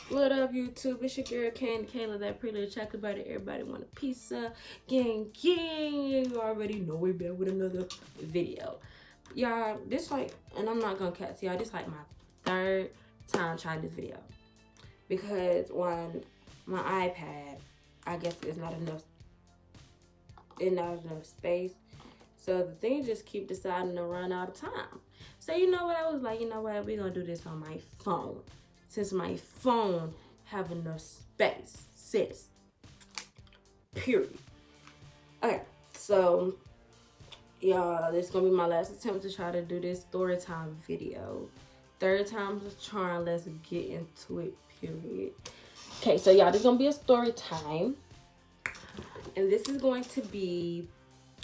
What up, YouTube? It's your girl Candy Kayla, that pretty little chocolate butter. Everybody want a pizza. Gang, gang. You already know we're back with another video. Y'all, this like, and I'm not gonna catch y'all, this like my third time trying this video. Because on my iPad, I guess there's not enough space. So the thing just keep deciding to run out of time. So you know what, I was like, you know what, we're gonna do this on my phone. Since my phone have enough space, sis. Period. Okay, so y'all, this is gonna be my last attempt to try to do this story time video. Third time's a charm. Let's get into it. Period. Okay, so y'all, this is gonna be a story time, and this is going to be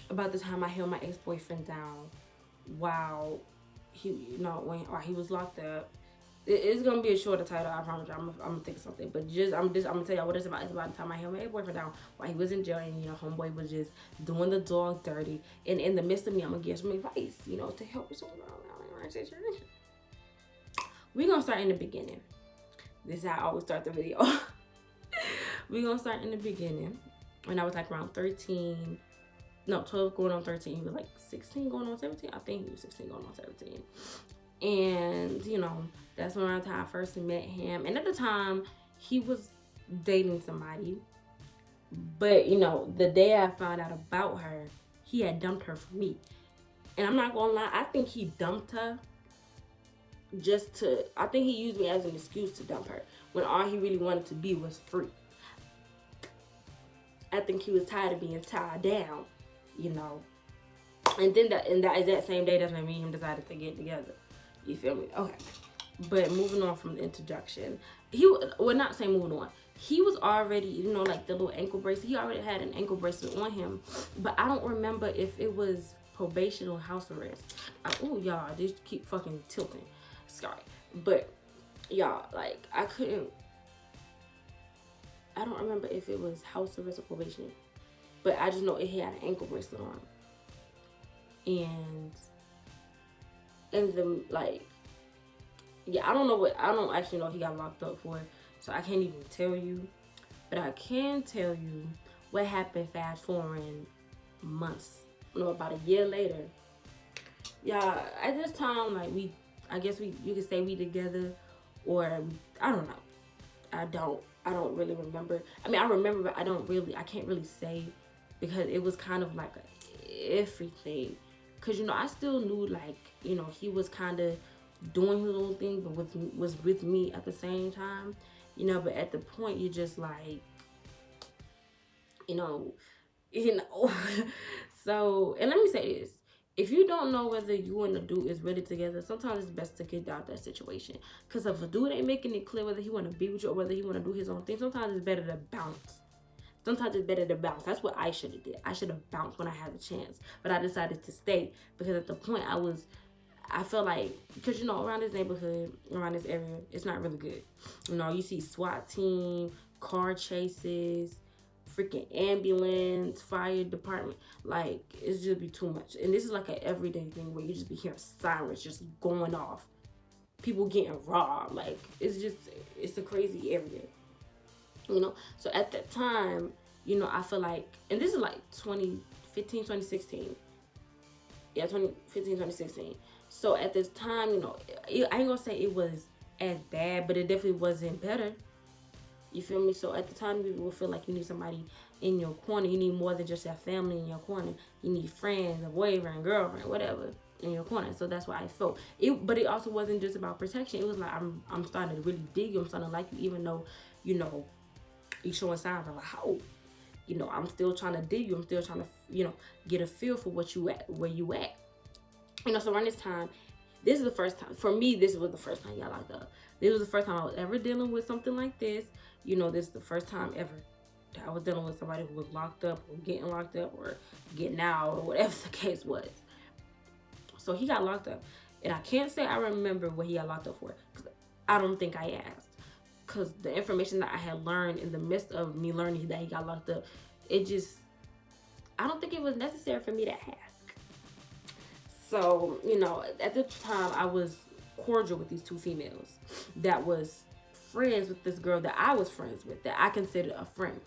about the time I held my ex-boyfriend down while while he was locked up. It's gonna be a shorter title, I promise you. I'm gonna think of something, but I'm gonna tell y'all what it's about. It's about the time I held my ex-boyfriend down while he was in jail, and homeboy was just doing the dog dirty. And in the midst of me, I'm gonna give some advice, to help with someone around that situation. We're gonna start in the beginning. This is how I always start the video. We're gonna start in the beginning when I was like around 13. No, 12 going on 13. He was like 16 going on 17. I think he was 16 going on 17. And, that's around the time I first met him. And at the time, he was dating somebody. But, the day I found out about her, he had dumped her for me. And I'm not gonna lie, I think he dumped her I think he used me as an excuse to dump her, when all he really wanted to be was free. I think he was tired of being tied down, And then that exact same day, that's when me and him decided to get together. You feel me? Okay. But moving on from the introduction, not saying moving on. He was already, like the little ankle bracelet. He already had an ankle bracelet on him, but I don't remember if it was probation or house arrest. Oh, y'all, this keep fucking tilting. Sorry, but y'all, like I don't remember if it was house arrest or probation, but I just know he had an ankle bracelet on, and I don't actually know what he got locked up for, so I can't even tell you. But I can tell you what happened fast forwarding months. About a year later. Yeah, at this time, like you could say we together, or I don't know. I don't really remember. I mean, I remember, but I can't really say, because it was kind of like everything. Cause I still knew, like, he was kind of doing his little thing, but was with me at the same time, But at the point, you're just like, you know. So, and let me say this: if you don't know whether you and the dude is really together, sometimes it's best to get out that situation. Cause if a dude ain't making it clear whether he want to be with you or whether he want to do his own thing, sometimes it's better to bounce. Sometimes it's better to bounce. That's what I should have did. I should have bounced when I had the chance, but I decided to stay, because at the point I felt like, because around this neighborhood, around this area, it's not really good. You see SWAT team, car chases, freaking ambulance, fire department. Like, it's just be too much. And this is like an everyday thing where you just be hearing sirens just going off, people getting robbed. Like, it's a crazy area. So at that time, I feel like, and this is like 2015, 2016. Yeah, 2015, 2016. So at this time, I ain't gonna say it was as bad, but it definitely wasn't better. You feel me? So at the time, you will feel like you need somebody in your corner. You need more than just your family in your corner. You need friends, a boyfriend, girlfriend, whatever, in your corner. So that's why I felt it. But it also wasn't just about protection. It was like, I'm starting to really dig you. I'm starting to like you, even though, you showing signs of a hoe. I'm still trying to dig you. I'm still trying to, get a feel for where you at. So around this time, this is the first time, for me, this was the first time y'all locked up. This was the first time I was ever dealing with something like this. This is the first time ever that I was dealing with somebody who was locked up, or getting locked up, or getting out, or whatever the case was. So he got locked up. And I can't say I remember what he got locked up for, because I don't think I asked. Because the information that I had learned in the midst of me learning that he got locked up, I don't think it was necessary for me to ask. So, at the time, I was cordial with these two females that was friends with this girl that I was friends with, that I considered a friend.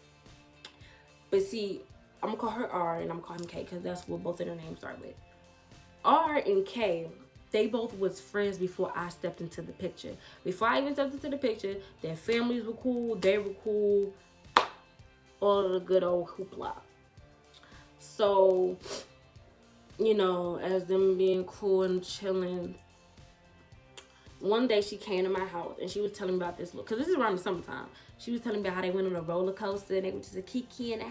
But see, I'm gonna call her R and I'm gonna call him K because that's what both of their names start with. R and K, they both was friends before I stepped into the picture. Before I even stepped into the picture, their families were cool, they were cool, all of the good old hoopla. So, you know, as them being cool and chilling, one day she came to my house and she was telling me about this look, because this is around the summertime. She was telling me about how they went on a roller coaster and they were just a kiki and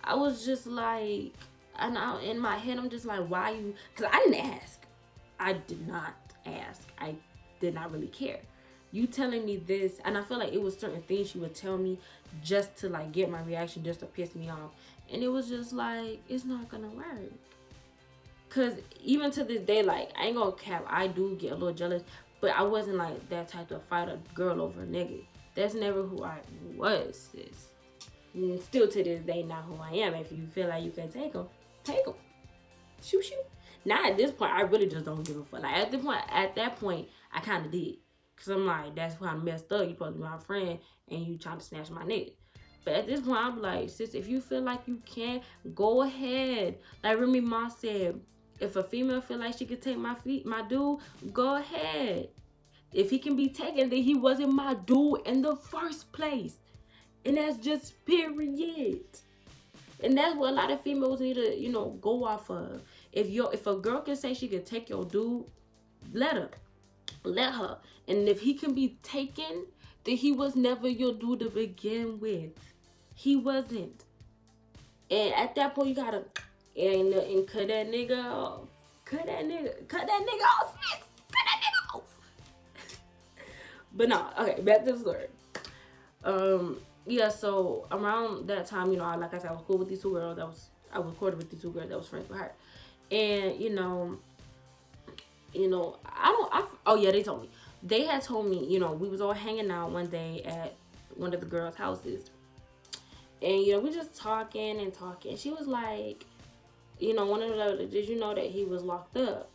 I was just like, and in my head I'm just like, why you? Because I didn't ask. I did not ask. I did not really care. You telling me this, and I feel like it was certain things she would tell me just to like get my reaction, just to piss me off, and it was just like, it's not gonna work. Cause even to this day, like, I ain't gonna cap, I do get a little jealous, but I wasn't like that type of fight a girl over a nigga. That's never who I was, sis. And still to this day, not who I am. If you feel like you can take them, take them. Shoot, shoot. Now at this point, I really just don't give a fuck. Like at that point, I kind of did. Cause I'm like, that's why I messed up. You supposed to be my friend, and you trying to snatch my nigga. But at this point, I'm like, sis, if you feel like you can, go ahead. Like Remy Ma said, if a female feel like she could take my dude, go ahead. If he can be taken, then he wasn't my dude in the first place. And that's just period. And that's what a lot of females need to, you know, go off of. If a girl can say she can take your dude, let her. Let her. And if he can be taken, then he was never your dude to begin with. He wasn't. And at that point, you gotta and cut that nigga off. Cut that nigga off, sis. Cut that nigga off. But no, okay, back to the story. Yeah, so around that time, you know, like I said, I was cool with these two girls. I was recorded with these two girls that was friends with her. And, you know, they told me. They had told me, you know, we was all hanging out one day at one of the girls' houses. And, you know, we just talking. She was like, you know, one of the, did you know that he was locked up?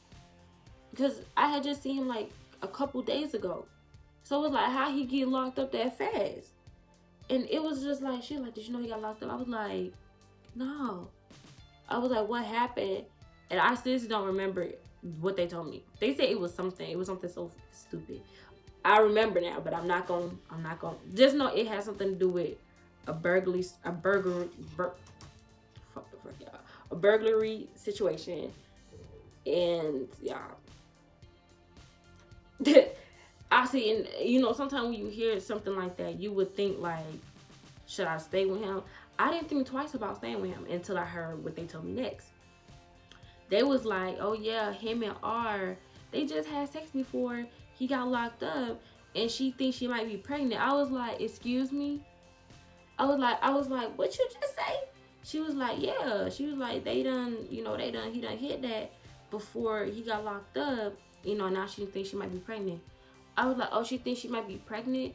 Because I had just seen him like a couple days ago. So it was like, how he get locked up that fast? And it was just like, she was like, did you know he got locked up? I was like, no. I was like, what happened? And I seriously don't remember what they told me. They said it was something so stupid. I remember now, but I'm not gonna just know it has something to do with a burglary situation. And yeah. I see, and you know, sometimes when you hear something like that, you would think like, should I stay with him? I didn't think twice about staying with him until I heard what they told me next. They was like, oh yeah, him and R, they just had sex before he got locked up, and she thinks she might be pregnant. I was like, excuse me? I was like, what you just say? She was like, yeah. She was like, he done hit that before he got locked up. You know, now she thinks she might be pregnant. I was like, oh, she thinks she might be pregnant?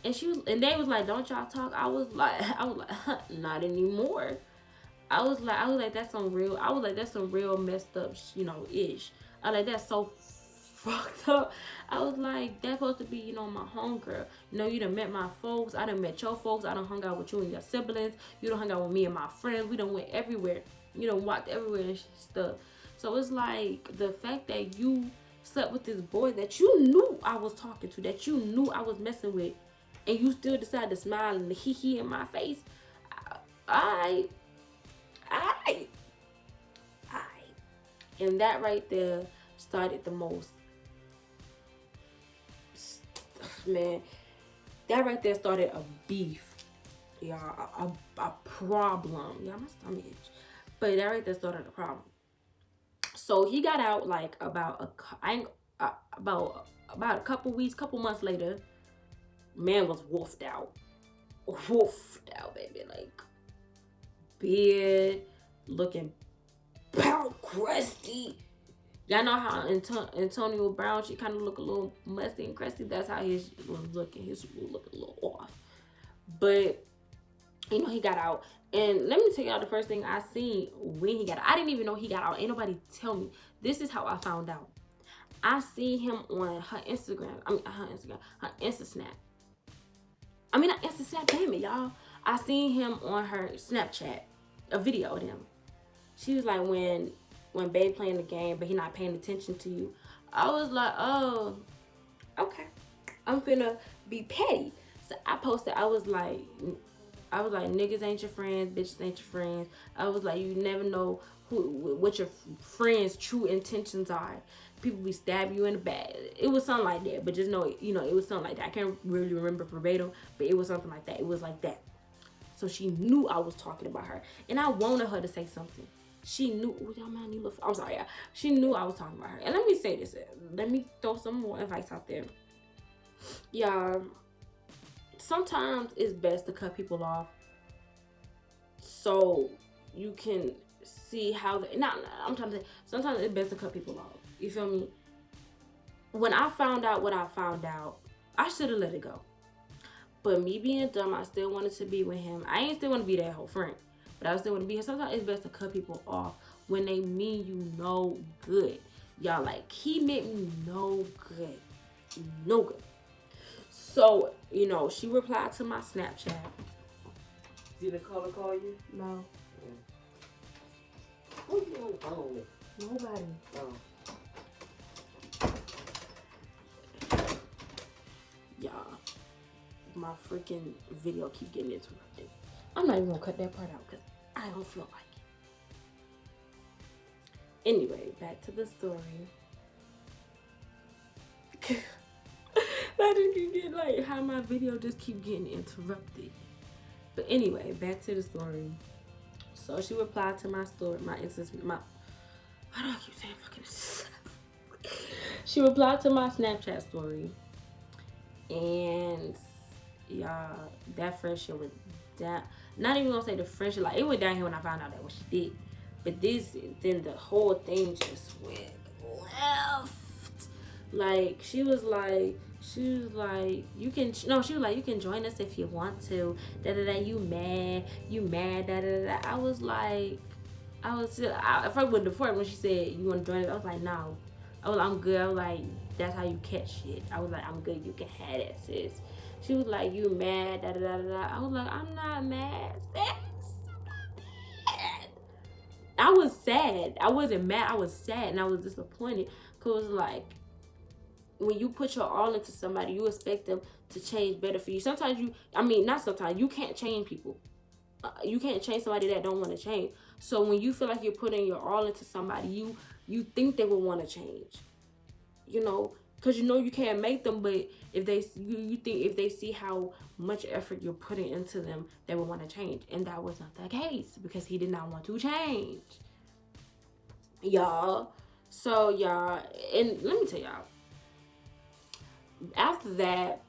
And they was like, don't y'all talk? I was like, not anymore. I was like, that's some real messed up, you know, ish. I was like, that's so fucked up. I was like, that's supposed to be, you know, my homegirl. You know, you done met my folks. I done met your folks. I done hung out with you and your siblings. You done hung out with me and my friends. We done went everywhere. You done walked everywhere and stuff. So it's like, the fact that you slept with this boy that you knew I was talking to, that you knew I was messing with, and you still decided to smile and hee in my face. And that right there started the most, man, that right there started a beef, y'all, a problem. Yeah, my stomach itch. But that right there started a problem. So he got out like about a couple months later. Man was wolfed out, baby, like beard looking pound crusty. Y'all know how Antonio Brown, she kind of look a little musty and crusty. That's how his was looking. His was looking a little off. But you know, he got out. And let me tell y'all the first thing I seen when he got out. I didn't even know he got out. Ain't nobody tell me. This is how I found out. I see him on her Instagram. I mean, her Instagram, her Insta Snap. I mean, not Insta Snap, damn it, y'all. I seen him on her Snapchat, a video of them. She was like, when Babe playing the game, but he not paying attention to you. I was like, oh, okay. I'm finna be petty. So I posted, I was like, niggas ain't your friends, bitches ain't your friends. I was like, you never know what your friends' true intentions are. People be stabbing you in the back. It was something like that, but just know, it was something like that. I can't really remember verbatim, but it was something like that. It was like that. So she knew I was talking about her, and I wanted her to say something. She knew. Oh, y'all mind me? I'm sorry, yeah. She knew I was talking about her. And let me say this. Let me throw some more advice out there. Y'all, sometimes it's best to cut people off so you can see how they. I'm trying to say. Sometimes it's best to cut people off. You feel me? When I found out what I found out, I should have let it go. But me being dumb, I still wanted to be with him. I ain't still want to be that whole friend, but I still want to be here. Sometimes it's best to cut people off when they mean you no good. Y'all, like, he meant me no good. No good. So, she replied to my Snapchat. Did the caller call you? No. Who you on the phone with? Nobody. Oh. Y'all, my freaking video keep getting interrupted. I'm not even gonna cut that part out because I don't feel like it. Anyway, back to the story. I just keep getting like how my video just keep getting interrupted. But anyway, back to the story. So she replied to my story, my instance, why do I keep saying fucking? She replied to my Snapchat story, and y'all, that friendship went down. Not even gonna say the friendship, like it went down here when I found out that what she did. But then the whole thing just went left. Like she was like, you can join us if you want to. You mad, I was like, if I went to Fort when she said you want to join us, I was like, no. I'm good. I was like, that's how you catch shit. I was like, I'm good. You can have that, sis. She was like, you mad, I was like, I'm not mad, sis. I was sad. I wasn't mad. I was sad and I was disappointed. Cause like, when you put your all into somebody, you expect them to change better for you. You can't change people. You can't change somebody that don't want to change. So when you feel like you're putting your all into somebody, you think they will want to change. Because you can't make them, but if you think if they see how much effort you're putting into them, they will want to change. And that was not the case because he did not want to change. Y'all. So y'all, and let me tell y'all, after that,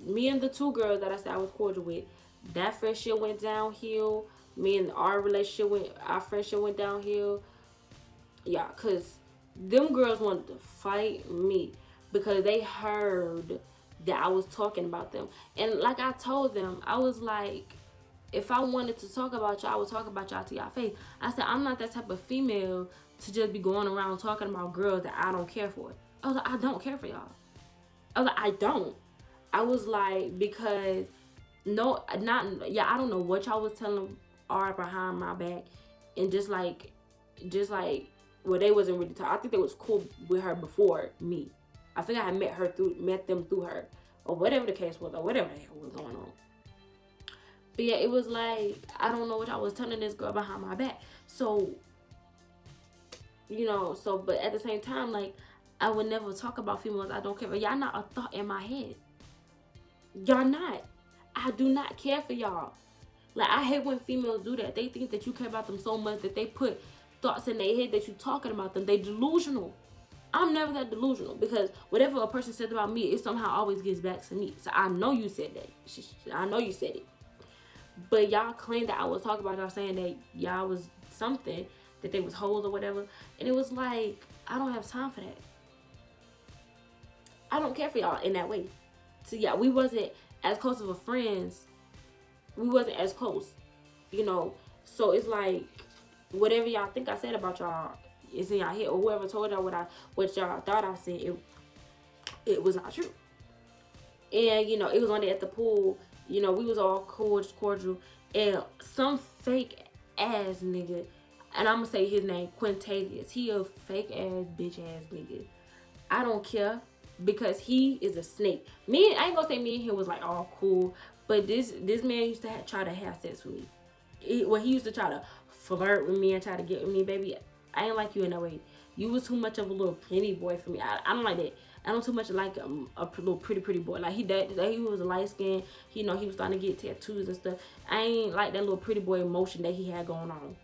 me and the two girls that I said I was cordial with, that friendship went downhill. Me and our friendship went downhill. Yeah, because them girls wanted to fight me because they heard that I was talking about them. And like I told them, I was like, if I wanted to talk about y'all, I would talk about y'all to y'all face. I said, I'm not that type of female to just be going around talking about girls that I don't care for. I was like, I don't care for y'all. I was like, I don't. I was like, because I don't know what y'all was telling R behind my back, and just like, well, they wasn't really talking. I think they was cool with her before me. I think I had met them through her, or whatever the case was, or whatever the hell was going on. But yeah, it was like, I don't know what I was telling this girl behind my back. So, but at the same time, like, I would never talk about females I don't care for. Y'all not a thought in my head. Y'all not. I do not care for y'all. Like, I hate when females do that. They think that you care about them so much that they put thoughts in their head that you talking about them. They delusional. I'm never that delusional because whatever a person says about me, it somehow always gets back to me. So I know you said that. I know you said it. But y'all claim that I was talking about y'all saying that y'all was something, that they was hoes or whatever. And it was like, I don't have time for that. I don't care for y'all in that way. So yeah, we wasn't as close of a friends. We wasn't as close, So it's like, whatever y'all think I said about y'all, it's in y'all head, or whoever told y'all what y'all thought I said, it was not true. And it was on there at the pool. We was all cordial, and some fake ass nigga, and I'm gonna say his name, Quintavious. He a fake ass bitch ass nigga. I don't care, because he is a snake. I ain't gonna say me and him was like all cool, but this man used to try to have sex with me. He used to try to flirt with me and try to get with me, baby. I ain't like you in that way. You was too much of a little pretty boy for me. I don't like that. I don't too much like a little pretty boy. Like he was a light skin. He was starting to get tattoos and stuff. I ain't like that little pretty boy emotion that he had going on.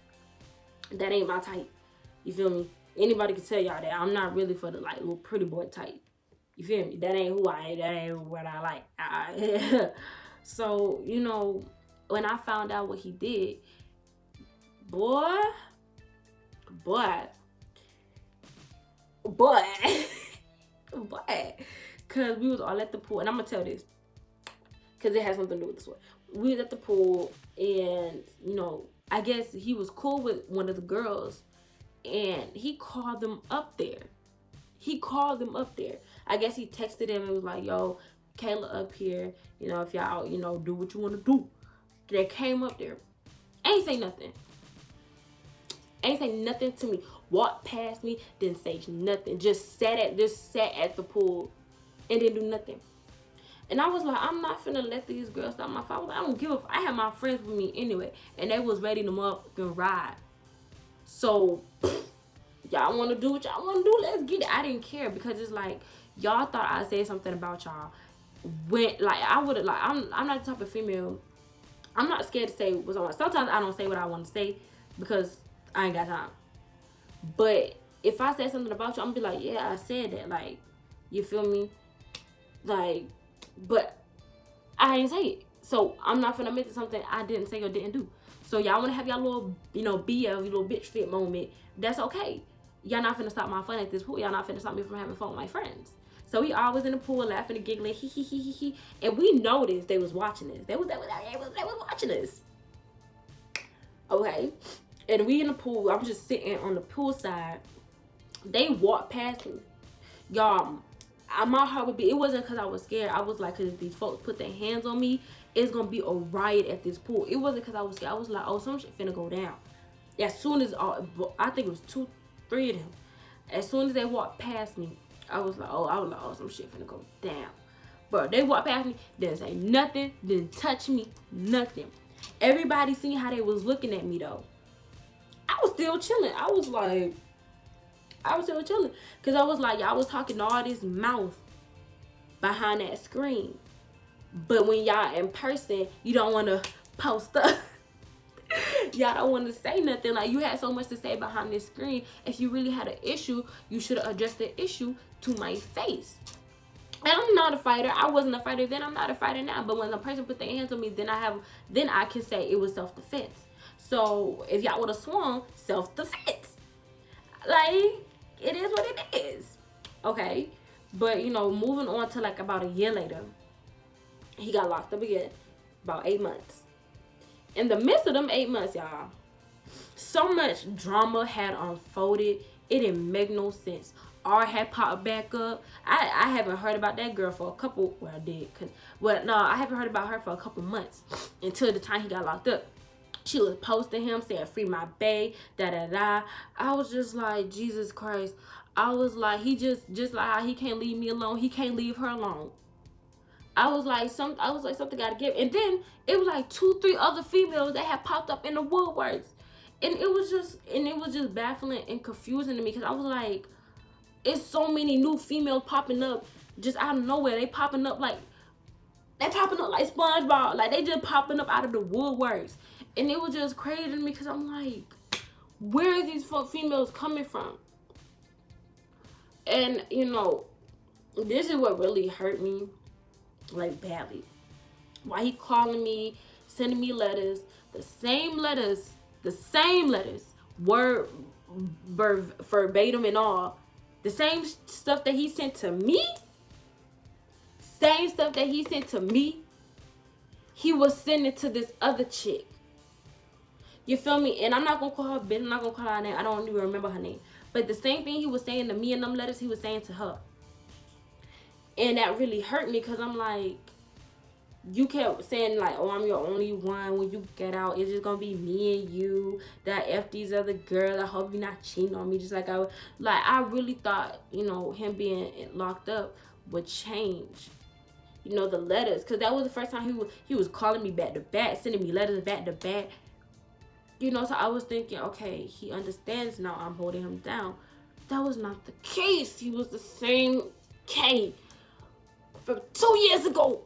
That ain't my type. You feel me? Anybody can tell y'all that I'm not really for the like little pretty boy type. You feel me? That ain't who I am. That ain't what I like. So when I found out what he did, boy, cause we was all at the pool, and I'm gonna tell this, cause it has something to do with this one. We was at the pool, and I guess he was cool with one of the girls, and he called them up there. I guess he texted him and was like, "Yo, Kayla up here. If y'all do what you want to do." They came up there, ain't say nothing. Ain't say nothing to me. Walked past me, didn't say nothing. Just sat at the pool and didn't do nothing. And I was like, I'm not finna let these girls stop my fight. I don't give a fuck. I had my friends with me anyway, and they was ready to motherfucking ride. So y'all wanna do what y'all wanna do, let's get it. I didn't care, because it's like y'all thought I said something about y'all. When like I would've like I'm not the type of female. I'm not scared to say what's on. Sometimes I don't say what I want to say because I ain't got time. But if I say something about you, I'm gonna be like, yeah, I said that. Like, you feel me? Like, but I ain't say it. So I'm not finna admit to something I didn't say or didn't do. So y'all wanna have y'all little, BL, your little bitch fit moment. That's okay. Y'all not finna stop my fun at this pool. Y'all not finna stop me from having fun with my friends. So we always in the pool laughing and giggling, he. And we noticed they was watching us. They was watching us. Okay. And we in the pool. I'm just sitting on the pool side. They walked past me. Y'all, my heart would be, it wasn't because I was scared. I was like, because if these folks put their hands on me, it's going to be a riot at this pool. It wasn't because I was scared. I was like, oh, some shit finna go down. As soon as, I think it was 2, 3 of them. As soon as they walked past me, I was like, oh, some shit finna go down. Bro, they walked past me, didn't say nothing, didn't touch me, nothing. Everybody seen how they was looking at me, though. I was still chilling. I was still chilling. Because I was like, y'all was talking all this mouth behind that screen. But when y'all in person, you don't want to post up. Y'all don't want to say nothing. Like, you had so much to say behind this screen. If you really had an issue, you should have addressed the issue to my face. And I'm not a fighter. I wasn't a fighter then. I'm not a fighter now. But when a person put their hands on me, then I can say it was self-defense. So if y'all would have swung, self-defense. Like, it is what it is. Okay. But, moving on to like about a year later, he got locked up again. About 8 months. In the midst of them 8 months, y'all, so much drama had unfolded. It didn't make no sense. R had popped back up. I haven't heard about that girl for a couple, well, I did. I haven't heard about her for a couple months until the time he got locked up. She was posting him, saying, free my bae, da-da-da. I was just like, Jesus Christ. I was like, he just like how he can't leave me alone, he can't leave her alone. I was like, something gotta give. And then it was like 2, 3 other females that had popped up in the woodworks. And it was just baffling and confusing to me, because I was like, it's so many new females popping up just out of nowhere. They popping up like SpongeBob. Like, they just popping up out of the woodworks. And it was just crazy to me, because I'm like, where are these females coming from? And, this is what really hurt me, like, badly. Why he calling me, sending me letters, the same letters, word verbatim and all, the same stuff that he sent to me, he was sending to this other chick. You feel me? And I'm not gonna call her bitch, I'm not gonna call her name, I don't even remember her name. But the same thing he was saying to me in them letters, he was saying to her. And that really hurt me because I'm like, you kept saying like, oh, I'm your only one. When you get out, it's just gonna be me and you. That F these other girls. I hope you're not cheating on me. Just like I really thought, him being locked up would change. The letters, because that was the first time he was calling me back to back, sending me letters back to back. So I was thinking, okay, he understands now. I'm holding him down. That was not the case. He was the same K from 2 years ago.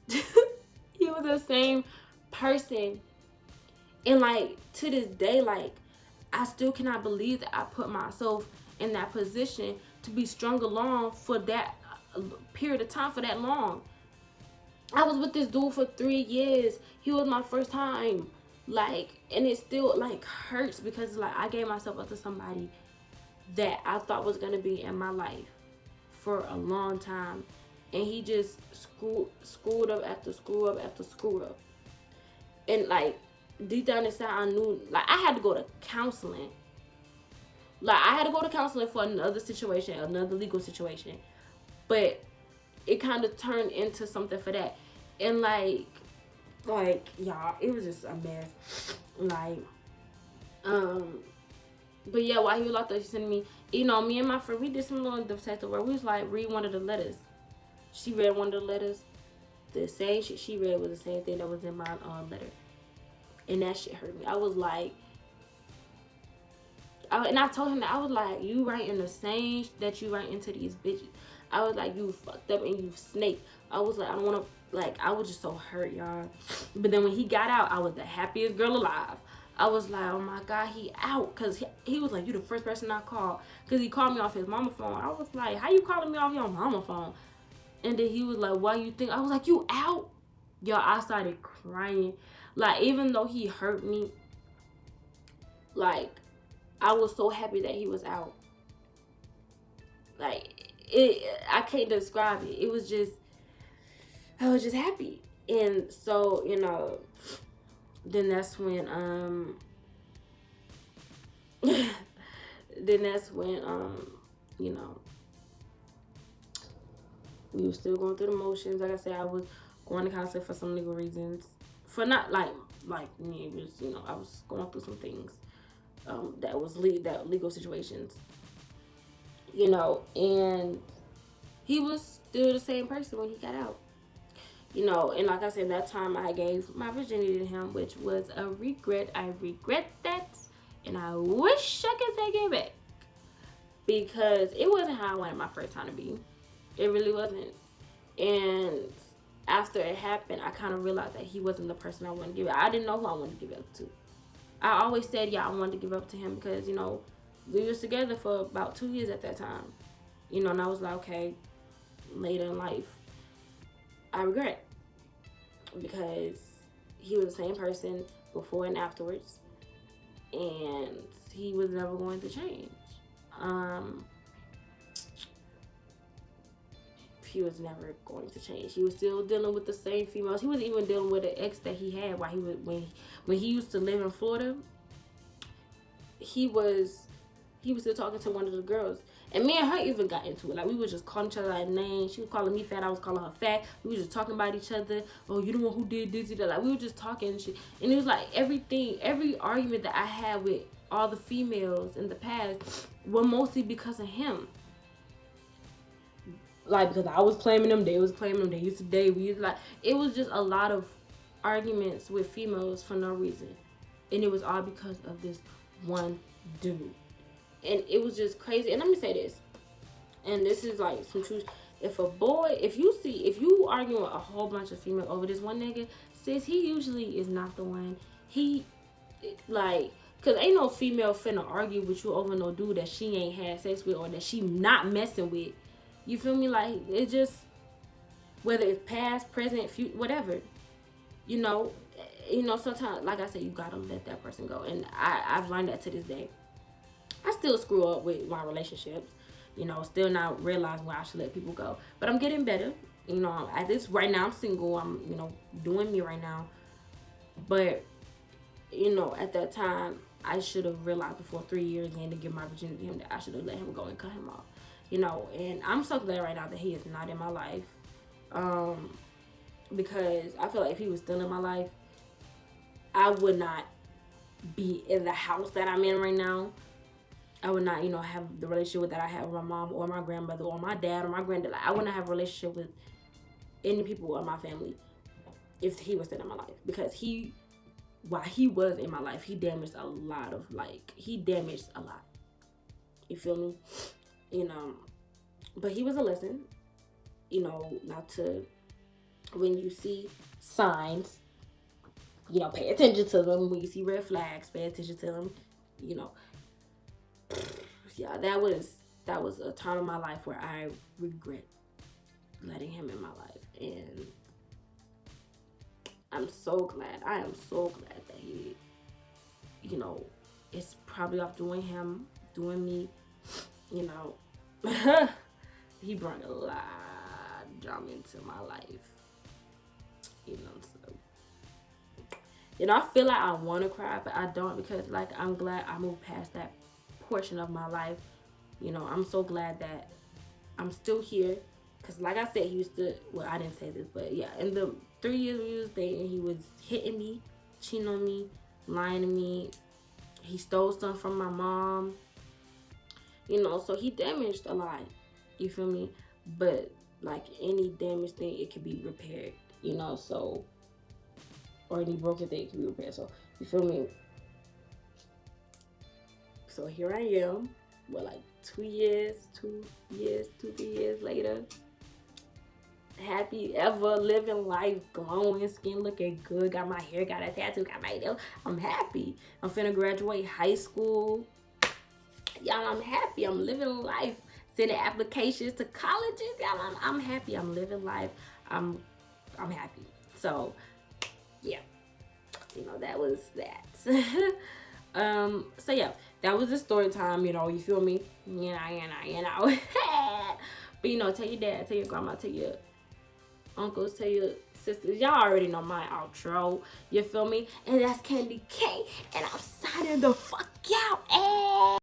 He was the same person. And like to this day, like I still cannot believe that I put myself in that position to be strung along for that period of time, for that long. I was with this dude for 3 years. He was my first time. Like, and it still like hurts because like I gave myself up to somebody that I thought was gonna be in my life for a long time. And he just screwed up after screw up after screw up. And like deep down inside, I knew like I had to go to counseling. Like I had to go to counseling for another situation, another legal situation. But it kind of turned into something for that. And like y'all, it was just a mess. Like, but yeah, while he was out there, he sent me, me and my friend, we did some little detective work. We was like, read one of the letters. She read one of the letters. The same shit she read was the same thing that was in my letter. And that shit hurt me. I was like, and I told him that I was like, you writing the same that you write into these bitches. I was like, you fucked up and you snake. I was like, I don't want to, like, I was just so hurt, y'all. But then when he got out, I was the happiest girl alive. I was like, oh my God, he out. Because he was like, you the first person I called. Because he called me off his mama phone. I was like, how you calling me off your mama phone? And then he was like, why you think? I was like, you out? Y'all, I started crying. Like, even though he hurt me, like, I was so happy that he was out. Like, I can't describe it. It was just, I was just happy. And so, then that's when, we were still going through the motions. Like I said, I was going to counseling for some legal reasons. For not, like me, it was, I was going through some things, that was legal situations. And he was still the same person when he got out. And like I said, that time I gave my virginity to him, which was a regret. I regret that, and I wish I could take it back. Because it wasn't how I wanted my first time to be. It really wasn't. And after it happened, I kind of realized that he wasn't the person I wanted to give it. I didn't know who I wanted to give it up to. I always said, yeah, I wanted to give up to him because, we was together for about 2 years at that time. And I was like, okay, later in life, I regret. Because he was the same person before and afterwards. And he was never going to change. He was never going to change. He was still dealing with the same females. He was even dealing with an ex that he had while he was when he used to live in Florida. He was still talking to one of the girls. And me and her even got into it. Like, we was just calling each other by name. She was calling me fat. I was calling her fat. We was just talking about each other. Oh, you the one who did this, that. Like, we were just talking and shit. And it was like every argument that I had with all the females in the past were mostly because of him. Like, because I was claiming them, they was claiming them, they used to date. We used to, like, it was just a lot of arguments with females for no reason. And it was all because of this one dude. And it was just crazy. And let me say this. And this is like some truth. If you arguing with a whole bunch of females over this one nigga, sis, he usually is not the one. Cause ain't no female finna argue with you over no dude that she ain't had sex with or that she not messing with. You feel me? Like, it just, whether it's past, present, future, whatever. Sometimes, like I said, you gotta let that person go. And I've learned that to this day. I still screw up with my relationships. Still not realizing why I should let people go. But I'm getting better. At this, right now I'm single. I'm, doing me right now. But, at that time, I should have realized before 3 years in to give my virginity to him that I should have let him go and cut him off. You know, and I'm so glad right now that he is not in my life. Because I feel like if he was still in my life, I would not be in the house that I'm in right now. I would not, have the relationship that I have with my mom or my grandmother or my dad or my granddad. Like, I wouldn't have a relationship with any people in my family if he was still in my life. Because while he was in my life, he damaged a lot. You feel me? But he was a lesson, not to, when you see signs, pay attention to them. When you see red flags, pay attention to them, Yeah, that was a time in my life where I regret letting him in my life. And I'm so glad. I am so glad that he, it's probably off doing him, doing me, he brought a lot of drama into my life. So I feel like I want to cry, but I don't, because like I'm glad I moved past that portion of my life. I'm so glad that I'm still here, because like I said, he used to, well, I didn't say this, but yeah, in the 3 years we was dating, he was hitting me, cheating on me, lying to me. He stole something from my mom, so he damaged a lot. You feel me? But like any damaged thing, it can be repaired, so, or any broken thing can be repaired. So, you feel me? So here I am, like 3 years later, happy ever, living life, glowing, skin looking good, got my hair, got a tattoo, got my nails. I'm happy. I'm finna graduate high school. Y'all, I'm happy. I'm living life, sending applications to colleges. Y'all, I'm happy. I'm living life. I'm happy. So yeah, that was that. So yeah, that was the story time. You feel me? But tell your dad, tell your grandma, tell your uncles, tell your sisters. Y'all already know my outro. You feel me? And that's Candy K, and I'm signing the fuck out.